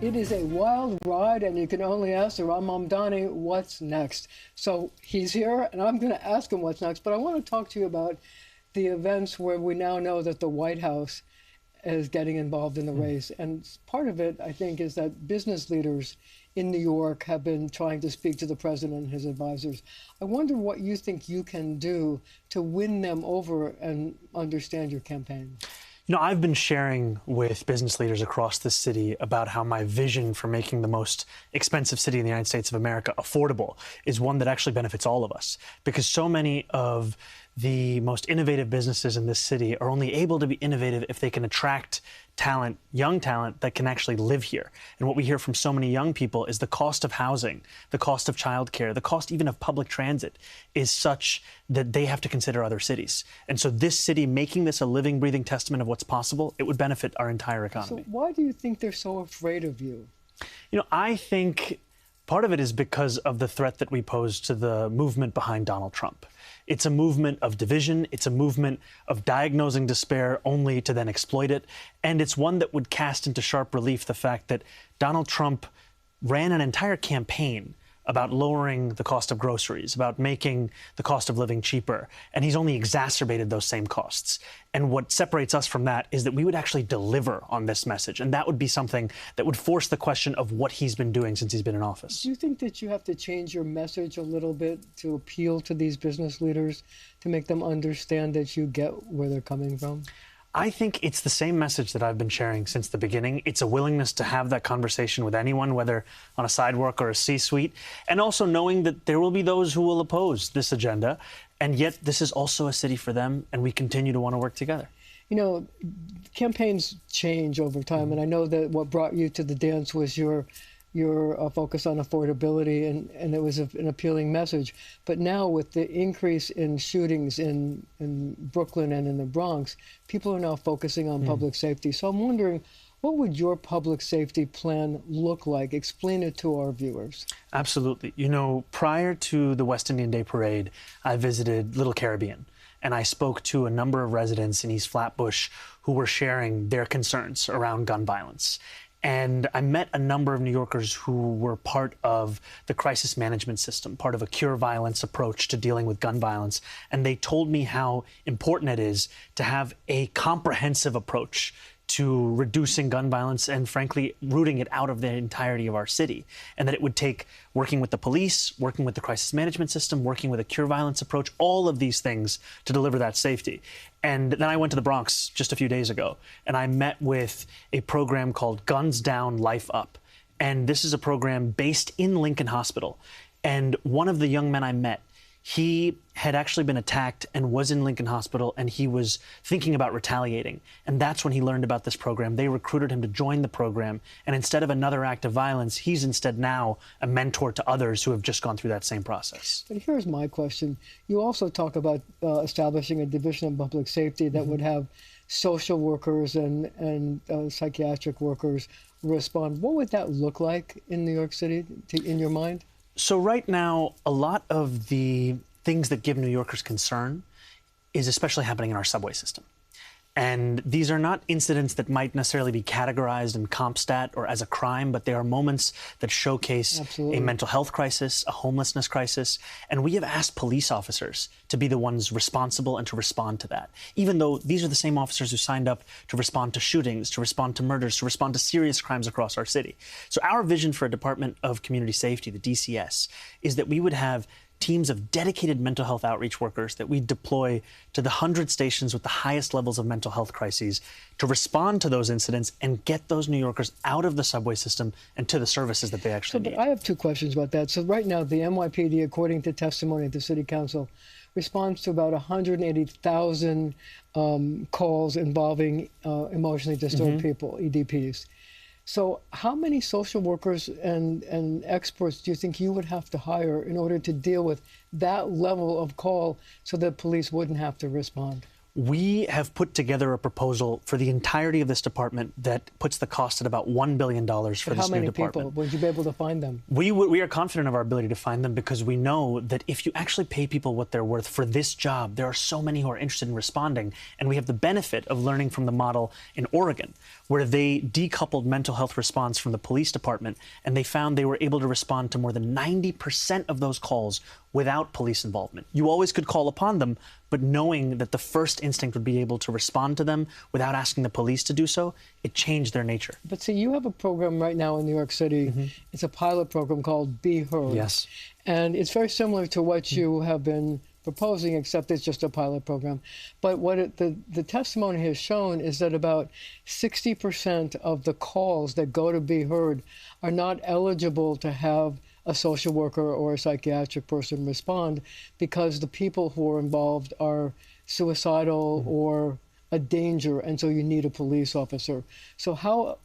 It is a wild ride, and you can only ask Zohran Mamdani what's next. So he's here, and I'm going to ask him what's next. But I want to talk to you about the events where we now know that the White House is getting involved in the race. And part of it, I think, is that business leaders in New York have been trying to speak to the president and his advisors. I wonder what you think you can do to win them over and understand your campaign. You know, I've been sharing with business leaders across the city about how my vision for making the most expensive city in the United States of America affordable is one that actually benefits all of us, because so many of the most innovative businesses in this city are only able to be innovative if they can attract talent, young talent that can actually live here. And what we hear from so many young people is the cost of housing, the cost of childcare, the cost even of public transit is such that they have to consider other cities. And so this city, making this a living, breathing testament of what's possible, it would benefit our entire economy. So why do you think they're so afraid of you? You know, I think part of it is because of the threat that we pose to the movement behind Donald Trump. It's a movement of division. It's a movement of diagnosing despair only to then exploit it. And it's one that would cast into sharp relief the fact that Donald Trump ran an entire campaign about lowering the cost of groceries, about making the cost of living cheaper. And he's only exacerbated those same costs. And what separates us from that is that we would actually deliver on this message. And that would be something that would force the question of what he's been doing since he's been in office. Do you think that you have to change your message a little bit to appeal to these business leaders, to make them understand that you get where they're coming from? I think it's the same message that I've been sharing since the beginning. It's a willingness to have that conversation with anyone, whether on a sidewalk or a C-suite, and also knowing that there will be those who will oppose this agenda, and yet this is also a city for them, and we continue to want to work together. You know, campaigns change over time, and I know that what brought you to the dance was your focus on affordability, and it was an appealing message. But now with the increase in shootings in Brooklyn and in the Bronx, people are now focusing on public safety. So I'm wondering, what would your public safety plan look like? Explain it to our viewers. Absolutely. You know, prior to the West Indian Day Parade, I visited Little Caribbean, and I spoke to a number of residents in East Flatbush who were sharing their concerns around gun violence. And I met a number of New Yorkers who were part of the crisis management system, part of a cure violence approach to dealing with gun violence. And they told me how important it is to have a comprehensive approach to reducing gun violence and, frankly, rooting it out of the entirety of our city. And that it would take working with the police, working with the crisis management system, working with a cure violence approach, all of these things to deliver that safety. And then I went to the Bronx just a few days ago, and I met with a program called Guns Down, Life Up. And this is a program based in Lincoln Hospital. And one of the young men I met, he had actually been attacked and was in Lincoln Hospital, and he was thinking about retaliating. And that's when he learned about this program. They recruited him to join the program. And instead of another act of violence, he's instead now a mentor to others who have just gone through that same process. But here's my question. You also talk about establishing a division of public safety that would have social workers and psychiatric workers respond. What would that look like in New York City, in your mind? So right now, a lot of the things that give New Yorkers concern is especially happening in our subway system. And these are not incidents that might necessarily be categorized in CompStat or as a crime, but they are moments that showcase a mental health crisis, a homelessness crisis. And we have asked police officers to be the ones responsible and to respond to that, even though these are the same officers who signed up to respond to shootings, to respond to murders, to respond to serious crimes across our city. So our vision for a Department of Community Safety, the DCS, is that we would have teams of dedicated mental health outreach workers that we deploy to the 100 stations with the highest levels of mental health crises to respond to those incidents and get those New Yorkers out of the subway system and to the services that they actually need. I have two questions about that. So right now, the NYPD, according to testimony at the City Council, responds to about 180,000 calls involving emotionally disturbed people, EDPs. So how many social workers and experts do you think you would have to hire in order to deal with that level of call so that police wouldn't have to respond? We have put together a proposal for the entirety of this department that puts the cost at about $1 billion for this new department. How many people would you be able to find them? We are confident of our ability to find them because we know that if you actually pay people what they're worth for this job, there are so many who are interested in responding. And we have the benefit of learning from the model in Oregon, where they decoupled mental health response from the police department, and they found they were able to respond to more than 90% of those calls without police involvement. You always could call upon them, but knowing that the first instinct would be able to respond to them without asking the police to do so, it changed their nature. But see, you have a program right now in New York City. It's a pilot program called Be Heard. Yes. And it's very similar to what you have been proposing, except it's just a pilot program. But what the testimony has shown is that about 60% of the calls that go to Be Heard are not eligible to have a social worker or a psychiatric person respond because the people who are involved are suicidal or a danger, and so you need a police officer. So how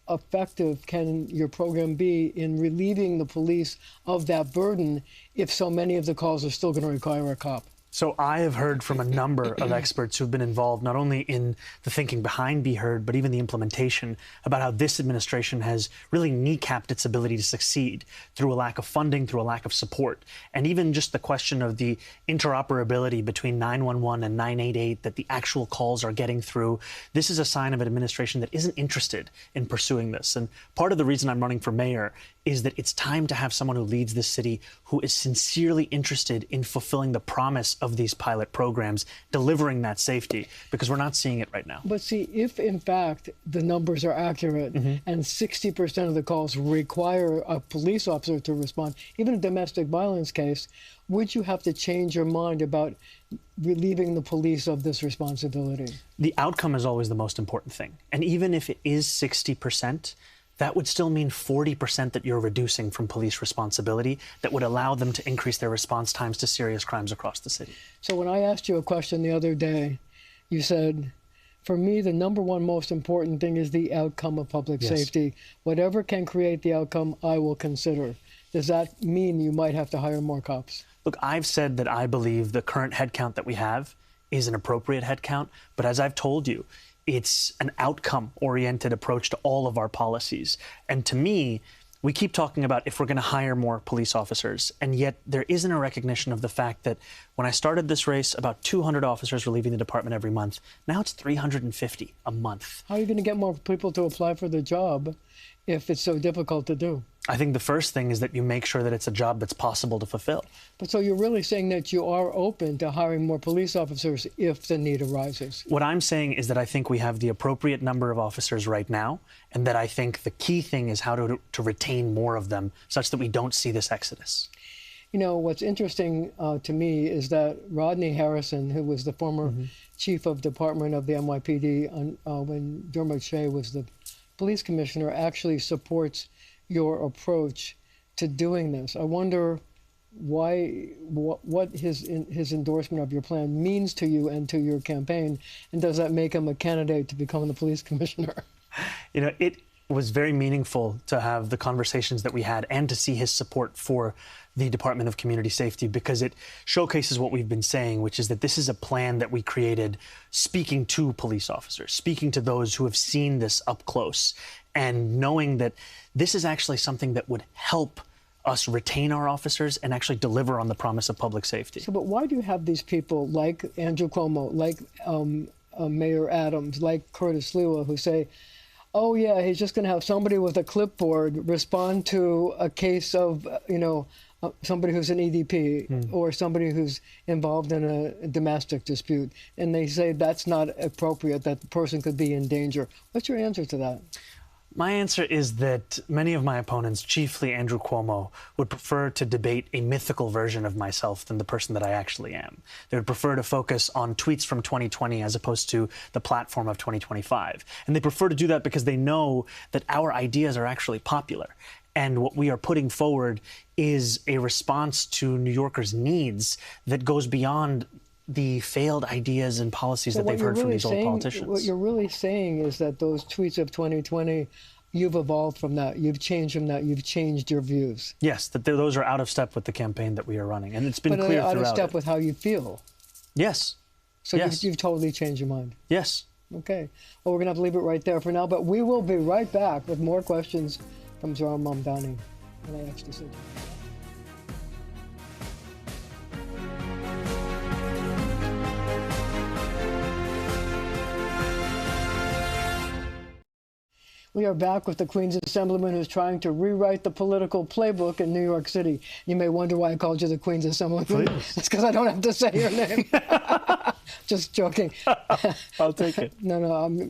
effective can your program be in relieving the police of that burden if so many of the calls are still going to require a cop? So I have heard from a number of experts who've been involved not only in the thinking behind Be Heard, but even the implementation about how this administration has really kneecapped its ability to succeed through a lack of funding, through a lack of support. And even just the question of the interoperability between 911 and 988 that the actual calls are getting through. This is a sign of an administration that isn't interested in pursuing this. And part of the reason I'm running for mayor is that it's time to have someone who leads this city who is sincerely interested in fulfilling the promise of these pilot programs, delivering that safety, because we're not seeing it right now. But see, if in fact the numbers are accurate and 60% of the calls require a police officer to respond, even a domestic violence case, would you have to change your mind about relieving the police of this responsibility? The outcome is always the most important thing. And even if it is 60%, that would still mean 40% that you're reducing from police responsibility that would allow them to increase their response times to serious crimes across the city. So when I asked you a question the other day, you said, for me, the number one most important thing is the outcome of public safety. Whatever can create the outcome, I will consider. Does that mean you might have to hire more cops? Look, I've said that I believe the current headcount that we have is an appropriate headcount, but as I've told you, it's an outcome-oriented approach to all of our policies. And to me, we keep talking about if we're going to hire more police officers, and yet there isn't a recognition of the fact that when I started this race, about 200 officers were leaving the department every month. Now it's 350 a month. How are you going to get more people to apply for the job if it's so difficult to do? I think the first thing is that you make sure that it's a job that's possible to fulfill. But so you're really saying that you are open to hiring more police officers if the need arises? What I'm saying is that I think we have the appropriate number of officers right now, and that I think the key thing is how to retain more of them such that we don't see this exodus. You know, what's interesting to me is that Rodney Harrison, who was the former chief of department of the NYPD when Dermot Shea was the police commissioner, actually supports your approach to doing this. I wonder what his endorsement of your plan means to you and to your campaign, and does that make him a candidate to become the police commissioner? You know, it was very meaningful to have the conversations that we had and to see his support for the Department of Community Safety, because it showcases what we've been saying, which is that this is a plan that we created speaking to police officers, speaking to those who have seen this up close, and knowing that this is actually something that would help us retain our officers and actually deliver on the promise of public safety. So, but why do you have these people like Andrew Cuomo, like Mayor Adams, like Curtis Lewa, who say, oh yeah, he's just going to have somebody with a clipboard respond to a case of, somebody who's an EDP or somebody who's involved in a domestic dispute, and they say that's not appropriate, that the person could be in danger. What's your answer to that? My answer is that many of my opponents, chiefly Andrew Cuomo, would prefer to debate a mythical version of myself than the person that I actually am. They would prefer to focus on tweets from 2020 as opposed to the platform of 2025. And they prefer to do that because they know that our ideas are actually popular. And what we are putting forward is a response to New Yorkers' needs that goes beyond the failed ideas and policies that they've heard from these old politicians. What you're really saying is that those tweets of 2020, you've evolved from that, you've changed from that, you've changed your views. Yes, that those are out of step with the campaign that we are running, and it's been clear throughout. But out of step with how you feel. Yes. So Yes. you've totally changed your mind. Yes. Okay. Well, we're going to have to leave it right there for now, but we will be right back with more questions from Zohran Mamdani on our next decision. We are back with the Queen's Assemblyman who's trying to rewrite the political playbook in New York City. You may wonder why I called you the Queen's Assemblyman. Please. It's because I don't have to say your name. Just joking. I'll take it. No,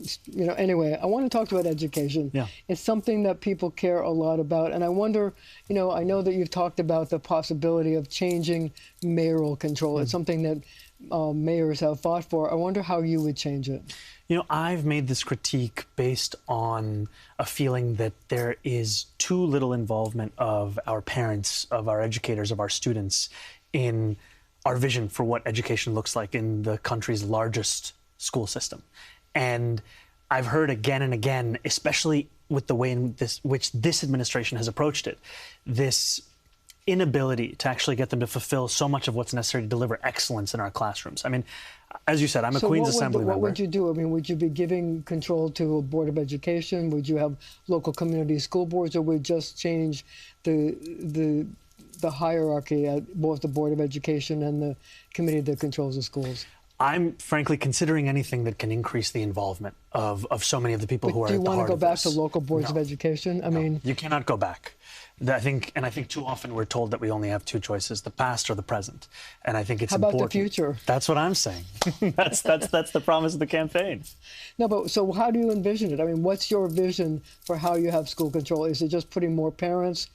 anyway, I want to talk about education. Yeah. It's something that people care a lot about. And I wonder, I know that you've talked about the possibility of changing mayoral control. It's something that mayors have fought for. I wonder how you would change it. I've made this critique based on a feeling that there is too little involvement of our parents, of our educators, of our students in our vision for what education looks like in the country's largest school system. And I've heard again and again, especially with the way in which this administration has approached it, this inability to actually get them to fulfill so much of what's necessary to deliver excellence in our classrooms. I mean, as you said, I'm a Queen's Assembly member. What would you do? I mean, would you be giving control to a Board of Education? Would you have local community school boards, or would you just change the hierarchy at both the Board of Education and the committee that controls the schools? I'm frankly considering anything that can increase the involvement of so many of the people who are at the heart of this. Do you want to go back to local boards of education? I mean, you cannot go back. I think too often we're told that we only have two choices: the past or the present. And I think it's important. How about the future? That's what I'm saying. That's the promise of the campaign. No, but so how do you envision it? I mean, what's your vision for how you have school control? Is it just putting more parents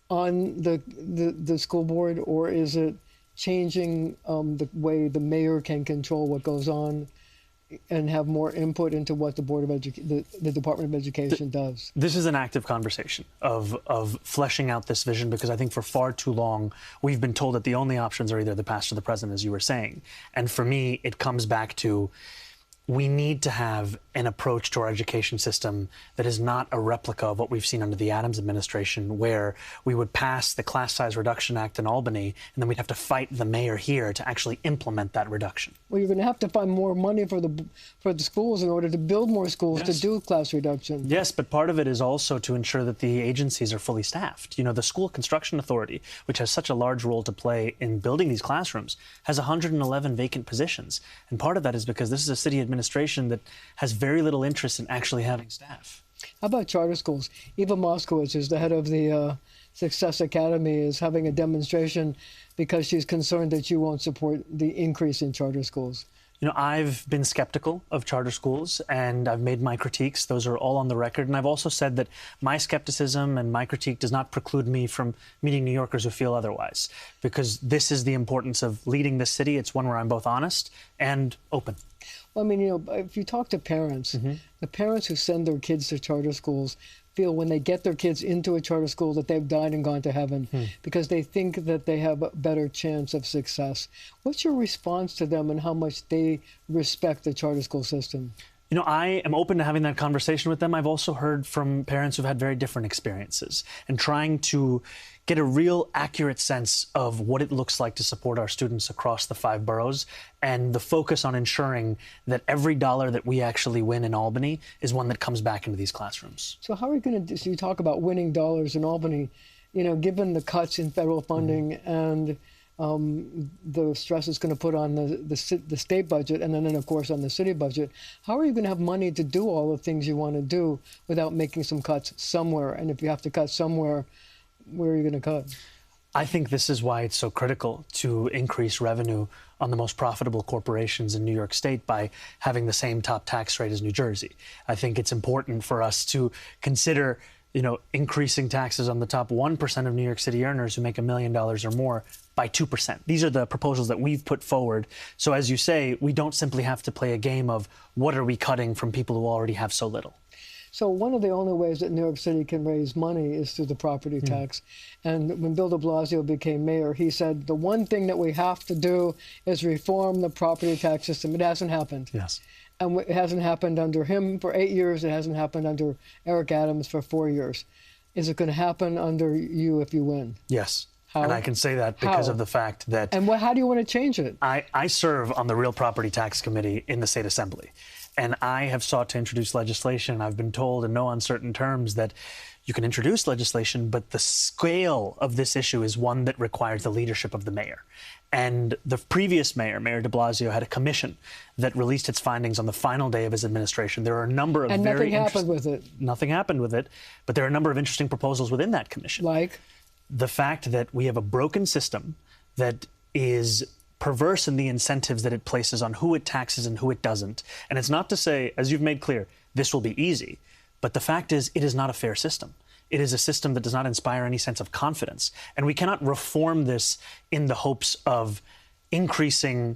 on the school board, or is it changing the way the mayor can control what goes on and have more input into what the the Department of Education does? This is an active conversation of fleshing out this vision, because I think for far too long we've been told that the only options are either the past or the present, as you were saying. And for me, it comes back to we need to have an approach to our education system that is not a replica of what we've seen under the Adams administration, where we would pass the Class Size Reduction Act in Albany, and then we'd have to fight the mayor here to actually implement that reduction. Well, you're going to have to find more money for the schools in order to build more schools to do class reduction. Yes, but part of it is also to ensure that the agencies are fully staffed. The School Construction Authority, which has such a large role to play in building these classrooms, has 111 vacant positions. And part of that is because this is a city administration that has very little interest in actually having staff. How about charter schools? Eva Moskowitz, who's the head of the Success Academy, is having a demonstration because she's concerned that you won't support the increase in charter schools. I've been skeptical of charter schools, and I've made my critiques. Those are all on the record. And I've also said that my skepticism and my critique does not preclude me from meeting New Yorkers who feel otherwise, because this is the importance of leading this city. It's one where I'm both honest and open. Well, I mean, if you talk to parents, the parents who send their kids to charter schools feel when they get their kids into a charter school that they've died and gone to heaven because they think that they have a better chance of success. What's your response to them and how much they respect the charter school system? I am open to having that conversation with them. I've also heard from parents who've had very different experiences, and trying to get a real accurate sense of what it looks like to support our students across the 5 boroughs, and the focus on ensuring that every dollar that we actually win in Albany is one that comes back into these classrooms. So how are you going to, so you talk about winning dollars in Albany, given the cuts in federal funding and the stress it's going to put on the state budget, and then of course on the city budget, how are you going to have money to do all the things you want to do without making some cuts somewhere? And if you have to cut somewhere, where are you going to cut? I think this is why it's so critical to increase revenue on the most profitable corporations in New York State by having the same top tax rate as New Jersey. I think it's important for us to consider increasing taxes on the top 1% of New York City earners who make $1 million or more by 2%. These are the proposals that we've put forward. So as you say, we don't simply have to play a game of what are we cutting from people who already have so little. So one of the only ways that New York City can raise money is through the property tax. And when Bill de Blasio became mayor, he said, the one thing that we have to do is reform the property tax system. It hasn't happened. Yes. And it hasn't happened under him for 8 years. It hasn't happened under Eric Adams for 4 years. Is it going to happen under you if you win? Yes. How? And I can say that because How? of the fact that And how do you want to change it? I serve on the Real Property Tax Committee in the State Assembly. And I have sought to introduce legislation. I've been told in no uncertain terms that you can introduce legislation, but the scale of this issue is one that requires the leadership of the mayor. And the previous mayor, Mayor de Blasio, had a commission that released its findings on the final day of his administration. There are a number of And nothing happened with it. Nothing happened with it, but there are a number of interesting proposals within that commission. Like? The fact that we have a broken system that is perverse in the incentives that it places on who it taxes and who it doesn't. And it's not to say, as you've made clear, this will be easy. But the fact is, it is not a fair system. It is a system that does not inspire any sense of confidence. And we cannot reform this in the hopes of increasing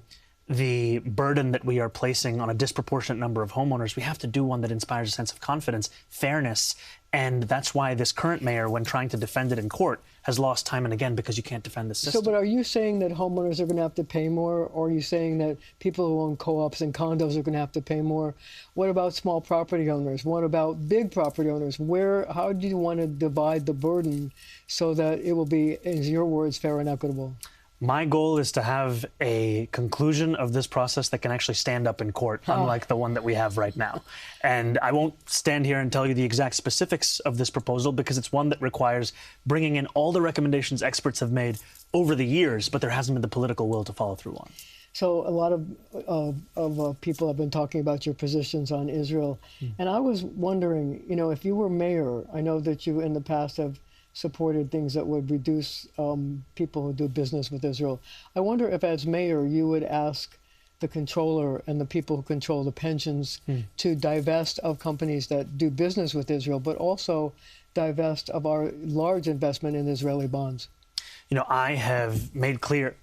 the burden that we are placing on a disproportionate number of homeowners. We have to do one that inspires a sense of confidence, fairness, and that's why this current mayor, when trying to defend it in court, has lost time and again because you can't defend the system. So, but are you saying that homeowners are going to have to pay more, or are you saying that people who own co-ops and condos are going to have to pay more? What about small property owners? What about big property owners? How do you want to divide the burden so that it will be, in your words, fair and equitable? My goal is to have a conclusion of this process that can actually stand up in court, unlike the one that we have right now. And I won't stand here and tell you the exact specifics of this proposal because it's one that requires bringing in all the recommendations experts have made over the years, but there hasn't been the political will to follow through on. So a lot of people have been talking about your positions on Israel. And I was wondering, if you were mayor, I know that you in the past have supported things that would reduce people who do business with Israel. I wonder if, as mayor, you would ask the controller and the people who control the pensions to divest of companies that do business with Israel, but also divest of our large investment in Israeli bonds. I have made clear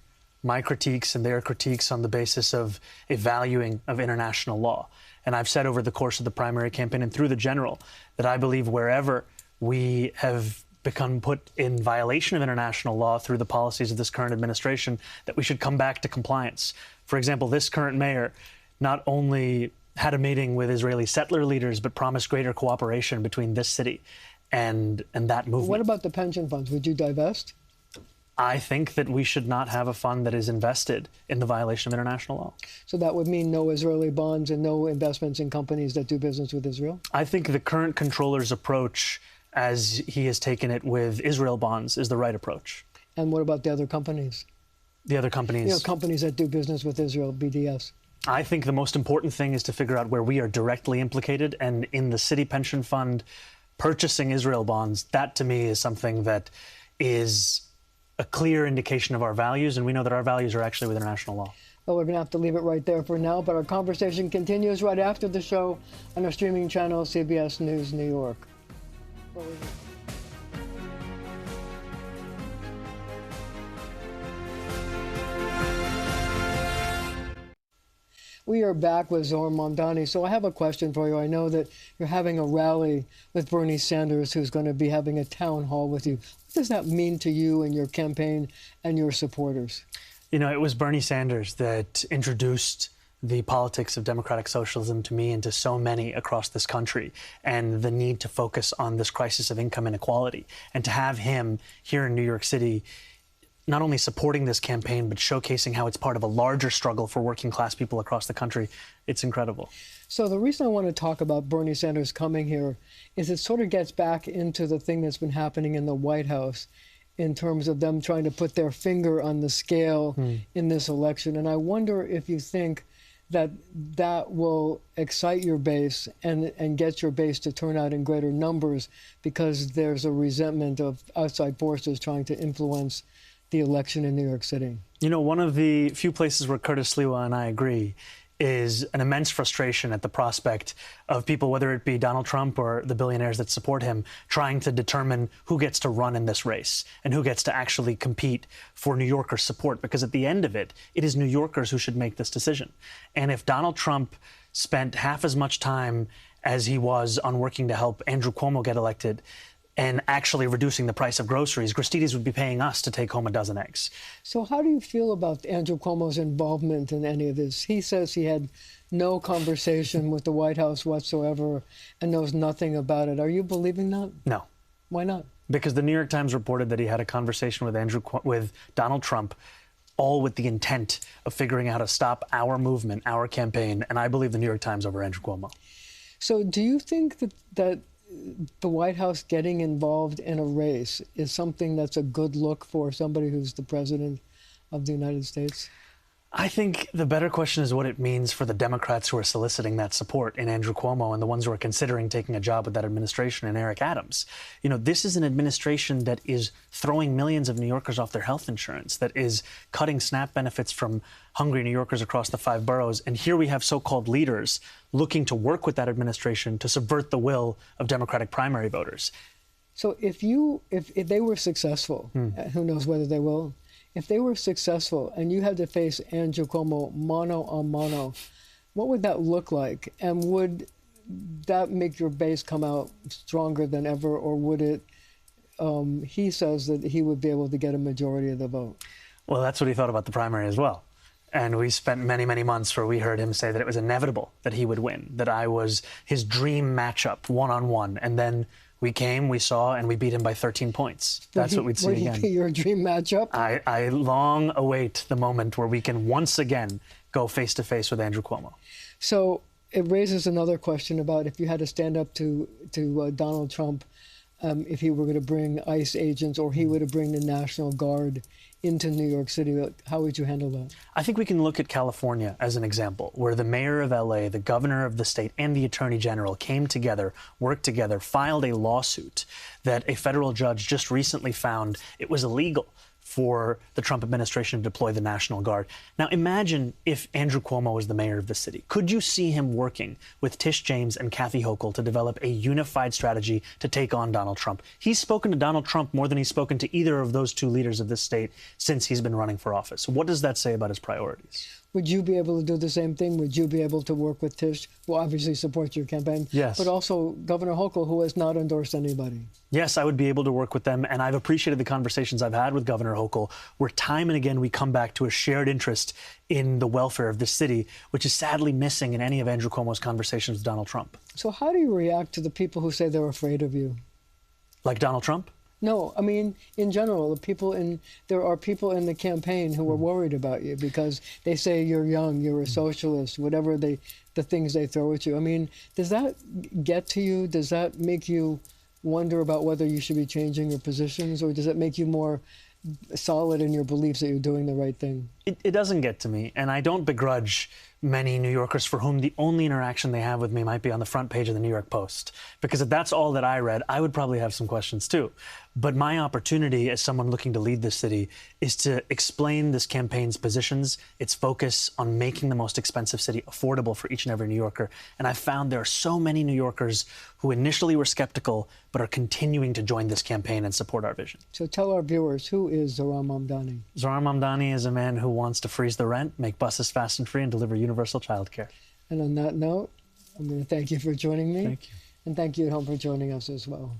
my critiques and their critiques on the basis of a valuing of international law. And I've said over the course of the primary campaign and through the general that I believe wherever we have become put in violation of international law through the policies of this current administration, that we should come back to compliance. For example, this current mayor not only had a meeting with Israeli settler leaders, but promised greater cooperation between this city and that movement. What about the pension funds? Would you divest? I think that we should not have a fund that is invested in the violation of international law. So that would mean no Israeli bonds and no investments in companies that do business with Israel? I think the current controller's approach, as he has taken it with Israel bonds, is the right approach. And what about the other companies? The other companies? Companies that do business with Israel, BDS. I think the most important thing is to figure out where we are directly implicated. And in the city pension fund purchasing Israel bonds, that to me is something that is a clear indication of our values. And we know that our values are actually with international law. Well, we're going to have to leave it right there for now. But our conversation continues right after the show on our streaming channel, CBS News New York. We are back with Zohran Mamdani. So I have a question for you. I know that you're having a rally with Bernie Sanders, who's going to be having a town hall with you. What does that mean to you and your campaign and your supporters? It was Bernie Sanders that introduced the politics of democratic socialism to me and to so many across this country, and the need to focus on this crisis of income inequality. And to have him here in New York City not only supporting this campaign, but showcasing how it's part of a larger struggle for working class people across the country, it's incredible. So the reason I want to talk about Bernie Sanders coming here is it sort of gets back into the thing that's been happening in the White House in terms of them trying to put their finger on the scale in this election. And I wonder if you think that will excite your base and get your base to turn out in greater numbers because there's a resentment of outside forces trying to influence the election in New York City. One of the few places where Curtis Sliwa and I agree is an immense frustration at the prospect of people, whether it be Donald Trump or the billionaires that support him, trying to determine who gets to run in this race and who gets to actually compete for New Yorkers' support. Because at the end of it, it is New Yorkers who should make this decision. And if Donald Trump spent half as much time as he was on working to help Andrew Cuomo get elected, and actually reducing the price of groceries, Gristedes would be paying us to take home a dozen eggs. So how do you feel about Andrew Cuomo's involvement in any of this? He says he had no conversation with the White House whatsoever and knows nothing about it. Are you believing that? No. Why not? Because the New York Times reported that he had a conversation with Donald Trump, all with the intent of figuring out how to stop our movement, our campaign, and I believe the New York Times over Andrew Cuomo. So do you think that the White House getting involved in a race is something that's a good look for somebody who's the president of the United States? I think the better question is what it means for the Democrats who are soliciting that support in Andrew Cuomo and the ones who are considering taking a job with that administration in Eric Adams. You know, this is an administration that is throwing millions of New Yorkers off their health insurance, that is cutting SNAP benefits from hungry New Yorkers across the 5 boroughs. And here we have so-called leaders looking to work with that administration to subvert the will of Democratic primary voters. So if they were successful, who knows whether they will, if they were successful and you had to face Andrew Cuomo mano a mano, what would that look like? And would that make your base come out stronger than ever, or would it, he says that he would be able to get a majority of the vote? Well, that's what he thought about the primary as well. And we spent many, many months where we heard him say that it was inevitable that he would win, that I was his dream matchup one-on-one. And then we came, we saw, and we beat him by 13 points. That's what we'd see again. Would he be your dream matchup? I long await the moment where we can once again go face-to-face with Andrew Cuomo. So it raises another question about if you had to stand up to Donald Trump, if he were going to bring ICE agents or he were to bring the National Guard into New York City, how would you handle that? I think we can look at California as an example, where the mayor of LA, the governor of the state, and the attorney general came together, worked together, filed a lawsuit that a federal judge just recently found it was illegal for the Trump administration to deploy the National Guard. Now, imagine if Andrew Cuomo was the mayor of the city. Could you see him working with Tish James and Kathy Hochul to develop a unified strategy to take on Donald Trump? He's spoken to Donald Trump more than he's spoken to either of those 2 leaders of this state since he's been running for office. What does that say about his priorities? Would you be able to do the same thing? Would you be able to work with Tish, who obviously supports your campaign? Yes. But also Governor Hochul, who has not endorsed anybody. Yes, I would be able to work with them, and I've appreciated the conversations I've had with Governor Hochul, where time and again we come back to a shared interest in the welfare of this city, which is sadly missing in any of Andrew Cuomo's conversations with Donald Trump. So how do you react to the people who say they're afraid of you? Like Donald Trump? No, I mean, in general, there are people in the campaign who are worried about you because they say you're young, you're a socialist, whatever the things they throw at you. I mean, does that get to you? Does that make you wonder about whether you should be changing your positions, or does it make you more solid in your beliefs that you're doing the right thing? It doesn't get to me, and I don't begrudge many New Yorkers for whom the only interaction they have with me might be on the front page of the New York Post. Because if that's all that I read, I would probably have some questions too. But my opportunity as someone looking to lead this city is to explain this campaign's positions, its focus on making the most expensive city affordable for each and every New Yorker. And I've found there are so many New Yorkers who initially were skeptical, but are continuing to join this campaign and support our vision. So tell our viewers, who is Zohran Mamdani? Zohran Mamdani is a man who wants to freeze the rent, make buses fast and free, and deliver universal child care. And on that note, I'm going to thank you for joining me. Thank you. And thank you at home for joining us as well.